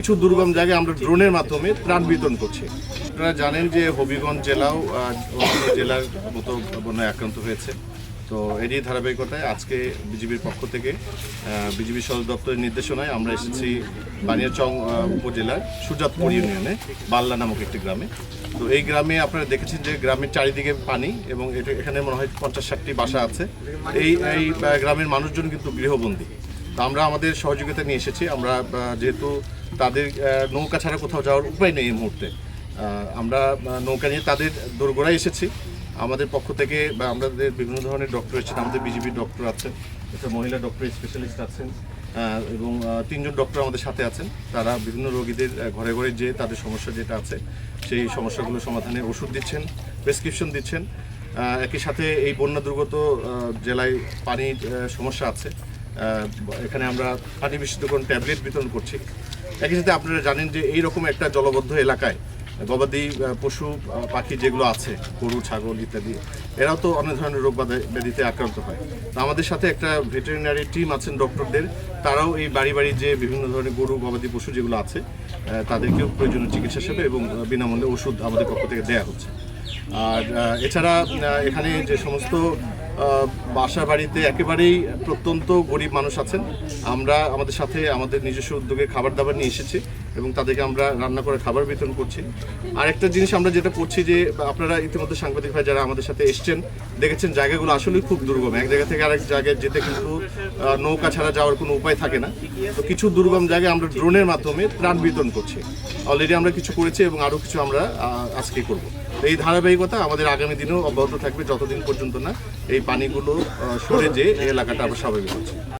কিছু দুর্গম জায়গায় আমরা ড্রোনের মাধ্যমে ত্রাণ বিতরণ করছি। আপনারা জানেন যে হবিগঞ্জ জেলাও অন্যান্য জেলার মতো বন্যায় আক্রান্ত হয়েছে। তো এরই ধারাবাহিকতায় আজকে বিজিবির পক্ষ থেকে বিজিবি সদর দপ্তরের নির্দেশনায় আমরা এসেছি বানিয়াচং উপজেলার সুজাতপুর ইউনিয়নে বাল্লা নামক একটি গ্রামে। তো এই গ্রামে আপনারা দেখেছেন যে গ্রামের চারিদিকে পানি এবং এখানে মনে হয় 50-60টি বাসা আছে। এই গ্রামের মানুষজন কিন্তু গৃহবন্দী। তো আমরা আমাদের সহযোগিতা নিয়ে এসেছি। আমরা যেহেতু তাদের নৌকা ছাড়া কোথাও যাওয়ার উপায় নেই এই মুহূর্তে, আমরা নৌকা নিয়ে তাদের দোরগোড়ায় এসেছি। আমাদের পক্ষ থেকে বা আমাদের বিভিন্ন ধরনের ডক্টর এসেছেন, আমাদের বিজিবির ডক্টর আছেন, একটা মহিলা ডক্টর স্পেশালিস্ট আছেন এবং 3জন ডক্টর আমাদের সাথে আছেন। তারা বিভিন্ন রোগীদের ঘরে ঘরে যে তাদের সমস্যা যেটা আছে সেই সমস্যাগুলো সমাধানে ওষুধ দিচ্ছেন, প্রেসক্রিপশন দিচ্ছেন। একই সাথে এই বন্যা দুর্গত জেলায় পানির সমস্যা আছে, এখানে আমরা পানি বিশুদ্ধকরণ ট্যাবলেট বিতরণ করছি। একই সাথে আপনারা জানেন যে এইরকম একটা জলবদ্ধ এলাকায় গবাদি পশু পাখি যেগুলো আছে, গরু ছাগল ইত্যাদি, এরাও তো অনেক ধরনের রোগ ব্যাধিতে আক্রান্ত হয়। তো আমাদের সাথে একটা ভেটেরিনারি টিম আছেন ডক্টরদের, তারাও এই বাড়ি বাড়ি যে বিভিন্ন ধরনের গরু গবাদি পশু যেগুলো আছে তাদেরকেও প্রয়োজনীয় চিকিৎসা সেবা এবং বিনামূল্যে ওষুধ আমাদের পক্ষ থেকে দেওয়া হচ্ছে। আর এছাড়া এখানে যে সমস্ত বাসা বাড়িতে একেবারেই প্রত্যন্ত গরিব মানুষ আছেন, আমরা আমাদের সাথে আমাদের নিজস্ব উদ্যোগে খাবার দাবার নিয়ে এসেছি এবং তাদেরকে আমরা রান্না করে খাবার বিতরণ করছি। আর একটা জিনিস আমরা যেটা করছি যে আপনারা ইতিমধ্যে সাংবাদিক ভাই যারা আমাদের সাথে এসছেন দেখেছেন জায়গাগুলো আসলেই খুব দুর্গম। এক জায়গা থেকে আরেক জায়গায় যেতে কিন্তু নৌকা ছাড়া যাওয়ার কোনো উপায় থাকে না। তো কিছু দুর্গম জায়গায় আমরা ড্রোনের মাধ্যমে ত্রাণ বিতরণ করছি। অলরেডি আমরা কিছু করেছি এবং আরও কিছু আমরা আজকে করব। এই ধারাবাহিকতা আমাদের আগামী দিনেও অব্যাহত থাকবে যতদিন পর্যন্ত না এই পানিগুলো সরে যেয়ে এই এলাকাটা আবার স্বাভাবিক হচ্ছে।